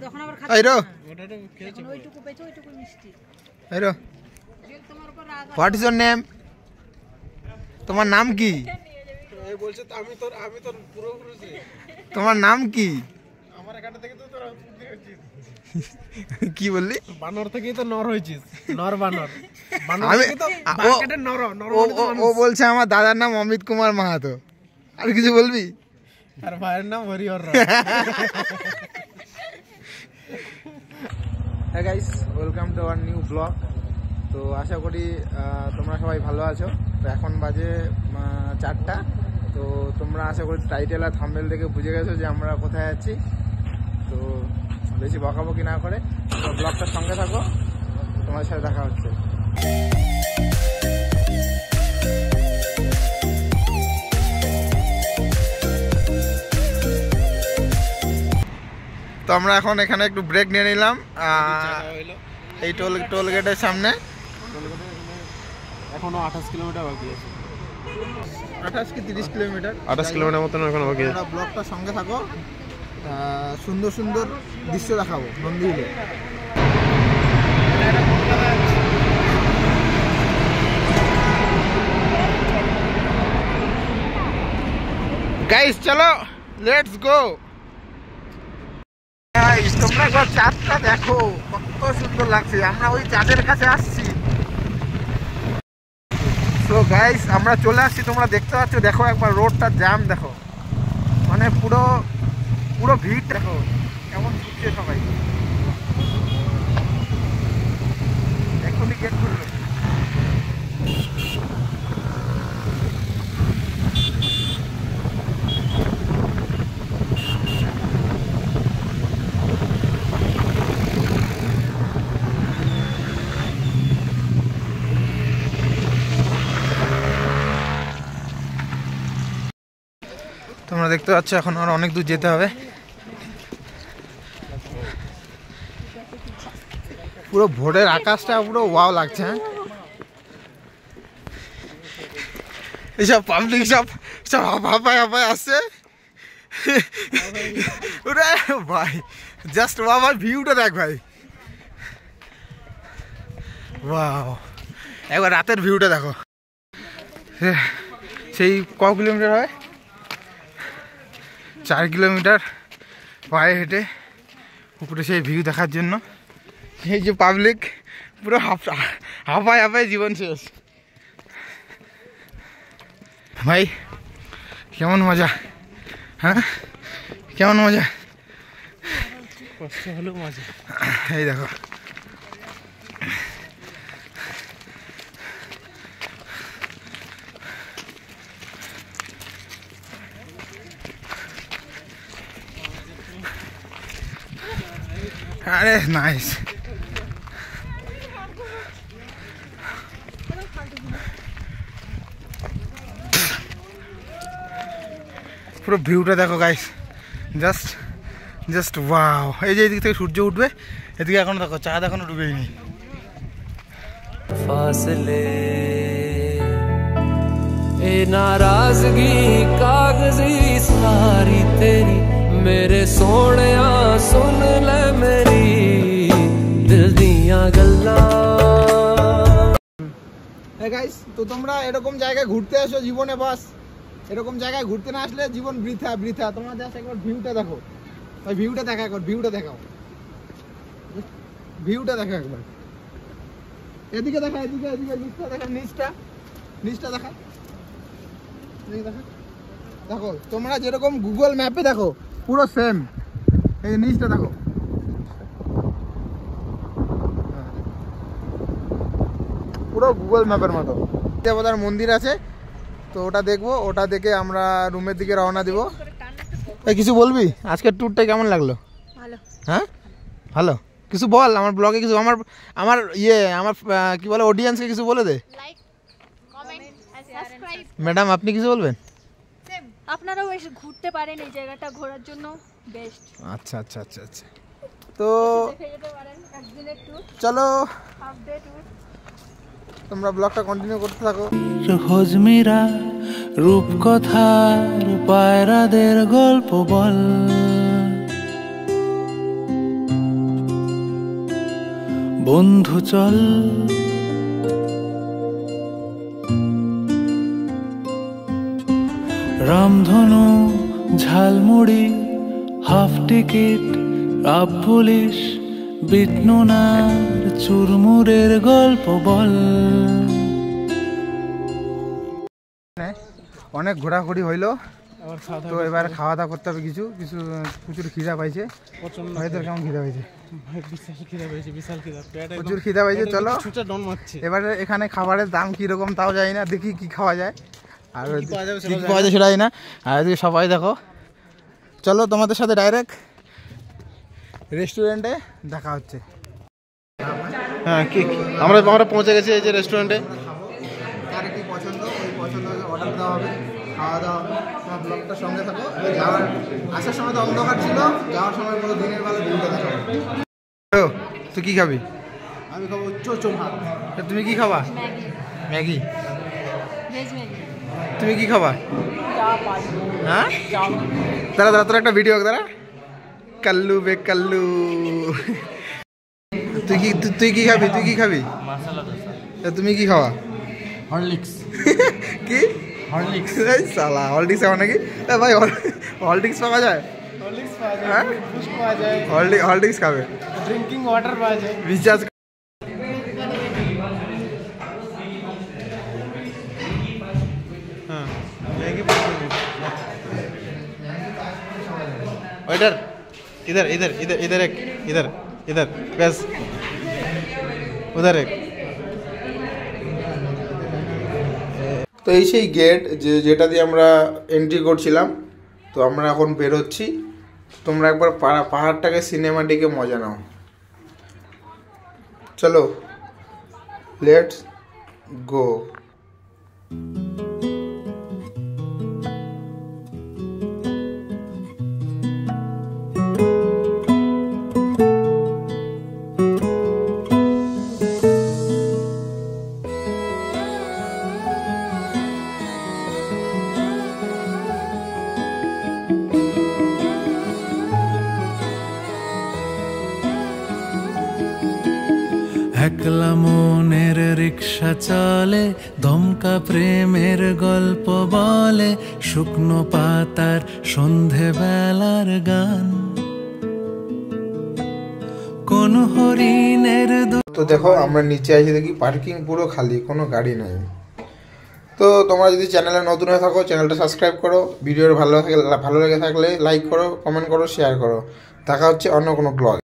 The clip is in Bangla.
তখন আবার এই রো ওটাটা খেয়েছো ওইটুকু পেছো ওইটুকু মিষ্টি এই রো তোমার উপর রাগ হোয়াট ইজ ইওর নেম তোমার নাম কি এই বলছে তো আমি তোর পুরো পুরুষে তোমার নাম কি আমার এখানটা থেকে তো তোর কি বললি বানর থেকেই তো নর হয়েছিস নর বানর বানর আমি থেকে তো বাঁকাটে নর নর মানে তো ও বলছে আমার দাদার নাম অমিত কুমার মাহাতো আর কিছু বলবি আর ভাইয়ের নাম হরিহর রাও। হ্যাঁ guys welcome to our new blog. তো আশা করি তোমরা সবাই ভালো আছো। তো এখন বাজে 4টা। তো তোমরা আশা করি টাইটেল আর থাম্বনেল দেখে বুঝে গেছো যে আমরা কোথায় আছি। তো বেশি বকাবকি না করে ব্লগটার সঙ্গে থাকো, তোমার সাথে দেখা হচ্ছে। তো আমরা এখন এখানে একটু ব্রেক নিয়ে নিলাম এই টোল গেটের সামনে। এখনো 28 কিলোমিটার বাকি আছে। 28 কি 30 কিলোমিটার, 28 কিলোমিটার মতন এখনো বাকি আছে। ব্লগটার সঙ্গে থাকো, সুন্দর সুন্দর দৃশ্য দেখাবো নন্দীহিলে। গাইস চলো লেটস গো। তোমরা একবার চাঁদটা দেখো কত সুন্দর লাগছে, আমরা ওই চাঁদের কাছে আসছি। তো গাইস আমরা চলে আসছি, তোমরা দেখতে পাচ্ছ, দেখো একবার রোডটা জ্যাম দেখো, মানে পুরো পুরো ভিড় দেখো কেমন ছুটছে সবাই। এখনই গেট খুলবে। তোমরা দেখতে পাচ্ছ এখন আর অনেক দূর যেতে হবে। পুরো ভোরের আকাশটা পুরো ওয়াও লাগছে। হ্যাঁ এইসব পাবলিক সব হাঁপায় হাঁপায় আসছে ভাই, জাস্ট ভাই ভিউটা দেখ ভাই, ওয়াও। একবার রাতের ভিউটা দেখো, সেই ক কিলোমিটার হয়, 4 কিলোমিটার পায়ে হেঁটে উপরে সেই ভিউ দেখার জন্য। এই যে পাবলিক পুরো হাঁপায় হাঁপায় জীবন শেষ। ভাই কেমন মজা, হ্যাঁ কেমন মজা, কষ্ট হলেও মজা। এই দেখো আরে নাইস। পুরো ভিউটা দেখো গাইস, জাস্ট ওয়াও। এই যে এদিক থেকে সূর্য উঠবে, এদিকে এখনো দেখো চাঁদ এখনো ডুবেই নেই। फासले ए नाराजगी कागजी सारी तेरी मेरे सोने सुन ले मेरी दिल दियां गल्लां। হ্যাঁ গাইস, তো তোমরা এরকম জায়গায় ঘুরতে আসো জীবনে, বাস এরকম জায়গায় ঘুরতে না আসলে জীবন বৃথা বৃথা। তোমরা জাস্ট একবার ভিউটা দেখো, ওই ভিউটা দেখা, একবার ভিউটা দেখাও, ভিউটা দেখো একবার। এদিকে দেখা, এদিকে এদিকে নিচটা দেখা, নিচটা দেখা, দেখা দেখো। তোমরা যেরকম গুগল ম্যাপে দেখো পুরো সেম, এই নিচটা দেখো, পুরো গুগল ম্যাপের মতো। দেবতার মন্দির আছে, তো ওটা দেখবো, ওটা দেখে আমরা রুমের দিকে রওনা দিব। কিছু বলবি আজকের ট্যুরটা কেমন লাগলো? ভালো। হ্যাঁ ভালো, কিছু বল আমার ব্লগে, কিছু আমার আমার আমার কি বলে অডিয়েন্সকে কিছু বলে দে। Like, comment and subscribe. Madam আপনি কিছু বলবেন? সেম, আপনারাও এসে ঘুরতে পারেন, এই জায়গাটা ঘোরার জন্য বেস্ট। আচ্ছা আচ্ছা আচ্ছা আচ্ছা, তো দেখে যেতে পারেন একদিনের ট্যুর, চলো হাফ ডে ট্যুর। তোমরা ব্লগটা কন্টিনিউ করতে থাকো। হজমিরা রূপকথার পায়রাদের গল্প বল বন্ধু চল রামধনু ঝালমুড়ি হাফ টিকিট রাব পুলিশ বিটনুনার চুরমুরের গল্প বল। অনেক ঘোরাঘুরি হইলো, আবার খাওয়া তো এবার খাওয়া দাওয়া করতে হবে। কিছু কিছু প্রচুর খিদা পাইছে। প্রচন্ড ভাইদের কেমন খিদা পাইছে? বিশাল খিদা পেয়েছে, বিশাল খিদা, পেট প্রচুর খিদা পাইছে। চলো ছুটে ডন মারছে। এবারে এখানে খাবারের দাম কিরকম তাও জানি না, দেখি কি খাওয়া যায় আর কি পাওয়া যাবে কি পাওয়া যায় সেটা জানি না। আর এদিকে সবাই দেখো, চলো তোমাদের সাথে ডাইরেক্ট রেস্টুরেন্টে দেখা হচ্ছে। হ্যাঁ কি আমরা পৌঁছে গেছি এই যে রেস্টুরেন্টে। কার কি পছন্দ ওই পছন্দ অর্ডার দেওয়া হবে, খাওয়া দাওয়া হবে। তোমার ব্লগটার সঙ্গে থাকো। যাওয়ার আসার সময় তো অন্ধকার ছিল, যাওয়ার সময় পুরো দিনের বেলা দিনটা দেখা হবে। তুই কি খাবি? আমি খাবো চোচো ভাত। তুমি কি খাবা? Maggi, Maggi. Veg Maggi. তুমি কি খাবা? চা পাই, হ্যাঁ চাউমিন। দাঁড়া দাঁড়া, তোর একটা ভিডিও দাঁড়া। কাল্লু বে কাল্লু। তুই কি খাবি? তুই কি খাবি? মশলা দোসা। তুমি কি খাওয়া? হরলিক্স। কি হরলিক্স। এই সালা হলডিক্স খাওয়া নাকি? ভাই হলডিক্স পাওয়া যায়? হরলিক্স পাওয়া যায়, হ্যাঁ বুস্ট পাওয়া যায়, হলডিক্স খাবে? ড্রিঙ্কিং ওয়াটার পাওয়া যায়। রিচার্জ হ্যাঁ ম্যাগি পছন্দ। वेटर इधर इधर इधर इधर एक इधर इधर बस उधर एक। তো এই সেই গেট যেটা দিয়ে আমরা এন্ট্রি করছিলাম। তো আমরা এখন বেরোচ্ছি। তোমরা একবার পাহাড়টাকে সিনেমাটিকে মজা নাও। চলো লেটস গো। একলা মনের রিক্সা চলে দমকা প্রেমের গল্প বলে শুকনো পাতার সন্ধে বেলার গান কোন হরিণের। তো দেখো আমরা নিচে এসে দেখি পার্কিং পুরো খালি, কোনো গাড়ি নাই। তো তোমরা যদি চ্যানেলে নতুন হয়ে থাকো চ্যানেলটা সাবস্ক্রাইব করো, ভিডিওর ভালো লেগে থাকলে লাইক করো, কমেন্ট করো, শেয়ার করো। দেখা হচ্ছে অন্য কোনো ব্লগ।